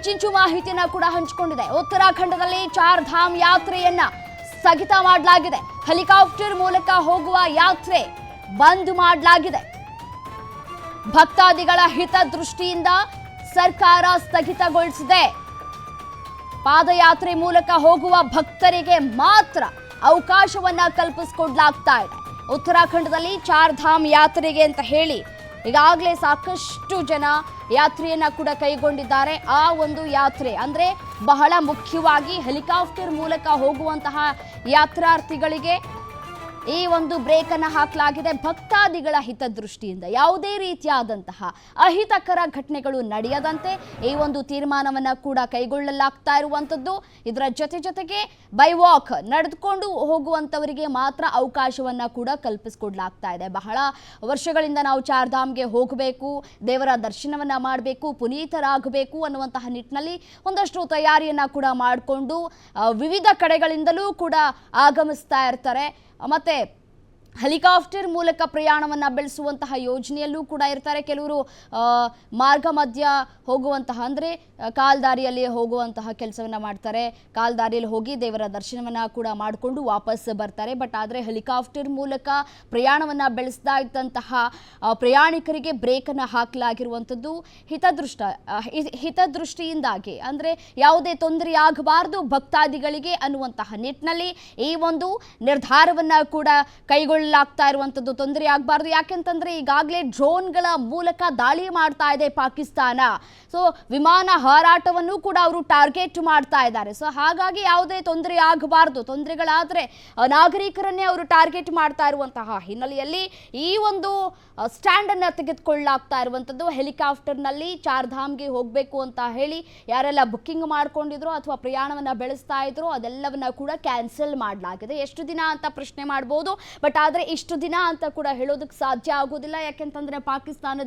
ಇಂಚಿಂಚು ಮಾಹಿತಿಯನ್ನ ಕೂಡ ಹಂಚಿಕೊಂಡಿದೆ. ಉತ್ತರಾಖಂಡದಲ್ಲಿ ಚಾರ್ ಧಾಮ್ ಯಾತ್ರೆಯನ್ನ ಸ್ಥಗಿತ ಮಾಡಲಾಗಿದೆ. ಹೆಲಿಕಾಪ್ಟರ್ ಮೂಲಕ ಹೋಗುವ ಯಾತ್ರೆ ಬಂದ್ ಮಾಡಲಾಗಿದೆ. ಭಕ್ತಾದಿಗಳ ಹಿತದೃಷ್ಟಿಯಿಂದ ಸರ್ಕಾರ ಸ್ಥಗಿತಗೊಳಿಸಿದೆ. ಪಾದಯಾತ್ರೆ ಮೂಲಕ ಹೋಗುವ ಭಕ್ತರಿಗೆ ಮಾತ್ರ ಅವಕಾಶವನ್ನ ಕಲ್ಪಿಸಿಕೊಡ್ಲಾಗ್ತಾ ಇದೆ. ಉತ್ತರಾಖಂಡದಲ್ಲಿ ಚಾರ್ ಧಾಮ್ ಯಾತ್ರೆಗೆ ಅಂತ ಹೇಳಿ ಈಗಾಗಲೇ ಸಾಕಷ್ಟು ಜನ ಯಾತ್ರೆಯನ್ನ ಕೂಡ ಕೈಗೊಂಡಿದ್ದಾರೆ. ಆ ಒಂದು ಯಾತ್ರೆ ಅಂದ್ರೆ ಬಹಳ ಮುಖ್ಯವಾಗಿ ಹೆಲಿಕಾಪ್ಟರ್ ಮೂಲಕ ಹೋಗುವಂತಹ ಯಾತ್ರಾರ್ಥಿಗಳಿಗೆ ಈ ಒಂದು ಬ್ರೇಕ್ ಅನ್ನು ಹಾಕಲಾಗಿದೆ. ಭಕ್ತಾದಿಗಳ ಹಿತದೃಷ್ಟಿಯಿಂದ ಯಾವುದೇ ರೀತಿಯಾದಂತಹ ಅಹಿತಕರ ಘಟನೆಗಳು ನಡೆಯದಂತೆ ಈ ಒಂದು ತೀರ್ಮಾನವನ್ನ ಕೂಡ ಕೈಗೊಳ್ಳಲಾಗ್ತಾ ಇರುವಂತದ್ದು. ಇದರ ಜೊತೆಗೆ ಬೈ ವಾಕ್ ನಡೆದುಕೊಂಡು ಹೋಗುವಂತವರಿಗೆ ಮಾತ್ರ ಅವಕಾಶವನ್ನ ಕೂಡ ಕಲ್ಪಿಸಿಕೊಡ್ಲಾಗ್ತಾ ಇದೆ. ಬಹಳ ವರ್ಷಗಳಿಂದ ನಾವು ಚಾರ್ ಧಾಮ್ಗೆ ಹೋಗಬೇಕು, ದೇವರ ದರ್ಶನವನ್ನ ಮಾಡಬೇಕು, ಪುನೀತರಾಗಬೇಕು ಅನ್ನುವಂತಹ ನಿಟ್ಟಿನಲ್ಲಿ ಒಂದಷ್ಟು ತಯಾರಿಯನ್ನ ಕೂಡ ಮಾಡಿಕೊಂಡು ವಿವಿಧ ಕಡೆಗಳಿಂದಲೂ ಕೂಡ ಆಗಮಿಸ್ತಾ ಇರ್ತಾರೆ. ಮತ್ತೆ ಹೆಲಿಕಾಪ್ಟರ್ ಮೂಲಕ ಪ್ರಯಾಣವನ್ನು ಬೆಳೆಸುವಂತಹ ಯೋಜನೆಯಲ್ಲೂ ಕೂಡ ಇರ್ತಾರೆ. ಕೆಲವರು ಮಾರ್ಗ ಮಧ್ಯ ಹೋಗುವಂತಹ ಅಂದರೆ ಕಾಲ್ದಾರಿಯಲ್ಲಿ ಹೋಗುವಂತಹ ಕೆಲಸವನ್ನು ಮಾಡ್ತಾರೆ. ಕಾಲ್ದಾರಿಯಲ್ಲಿ ಹೋಗಿ ದೇವರ ದರ್ಶನವನ್ನು ಕೂಡ ಮಾಡಿಕೊಂಡು ವಾಪಸ್ ಬರ್ತಾರೆ. ಬಟ್ ಆದರೆ ಹೆಲಿಕಾಪ್ಟರ್ ಮೂಲಕ ಪ್ರಯಾಣವನ್ನು ಬೆಳೆಸ್ತಾ ಇದ್ದಂತಹ ಪ್ರಯಾಣಿಕರಿಗೆ ಬ್ರೇಕನ್ನು ಹಾಕಲಾಗಿರುವಂಥದ್ದು ಹಿತದೃಷ್ಟಿಯಿಂದಾಗಿ, ಅಂದರೆ ಯಾವುದೇ ತೊಂದರೆ ಆಗಬಾರ್ದು ಭಕ್ತಾದಿಗಳಿಗೆ ಅನ್ನುವಂತಹ ನಿಟ್ಟಿನಲ್ಲಿ ಈ ಒಂದು ನಿರ್ಧಾರವನ್ನು ಕೂಡ ಕೈಗೊಳ್ಳಲಾಗ್ತಾ ಇರುವಂಥದ್ದು. ತೊಂದರೆ ಆಗಬಾರ್ದು, ಯಾಕೆಂತಂದ್ರೆ ಈಗಾಗಲೇ ಡ್ರೋನ್ಗಳ ಮೂಲಕ ದಾಳಿ ಮಾಡ್ತಾ ಇದೆ ಪಾಕಿಸ್ತಾನ. ಸೊ ವಿಮಾನ ಹಾರಾಟವನ್ನು ಕೂಡ ಅವರು ಟಾರ್ಗೆಟ್ ಮಾಡ್ತಾ ಇದ್ದಾರೆ. ಸೊ ಹಾಗಾಗಿ ಯಾವುದೇ ತೊಂದರೆ ಆಗಬಾರ್ದು, ತೊಂದರೆಗಳಾದರೆ ನಾಗರಿಕರನ್ನೇ ಅವರು ಟಾರ್ಗೆಟ್ ಮಾಡ್ತಾ ಇರುವಂತಹ ಹಿನ್ನೆಲೆಯಲ್ಲಿ ಈ ಒಂದು ಸ್ಟ್ಯಾಂಡ್ ಅನ್ನು ತೆಗೆದುಕೊಳ್ಳಲಾಗ್ತಾ ಇರುವಂಥದ್ದು. ಹೆಲಿಕಾಪ್ಟರ್ನಲ್ಲಿ ಚಾರ್ ಧಾಮ್ಗೆ ಹೋಗಬೇಕು ಅಂತ ಹೇಳಿ ಯಾರೆಲ್ಲ ಬುಕ್ಕಿಂಗ್ ಮಾಡ್ಕೊಂಡಿದ್ರು ಅಥವಾ ಪ್ರಯಾಣವನ್ನು ಬೆಳೆಸ್ತಾ ಇದ್ರು ಅದೆಲ್ಲವನ್ನ ಕೂಡ ಕ್ಯಾನ್ಸಲ್ ಮಾಡಲಾಗಿದೆ. ಎಷ್ಟು ದಿನ ಅಂತ ಪ್ರಶ್ನೆ ಮಾಡ್ಬೋದು, ಬಟ್ ಆದರೆ ಇಷ್ಟು ದಿನ ಅಂತ ಕೂಡ ಹೇಳೋದಕ್ಕೆ ಸಾಧ್ಯ ಆಗೋದಿಲ್ಲ. ಯಾಕೆಂತಂದ್ರೆ ಪಾಕಿಸ್ತಾನದ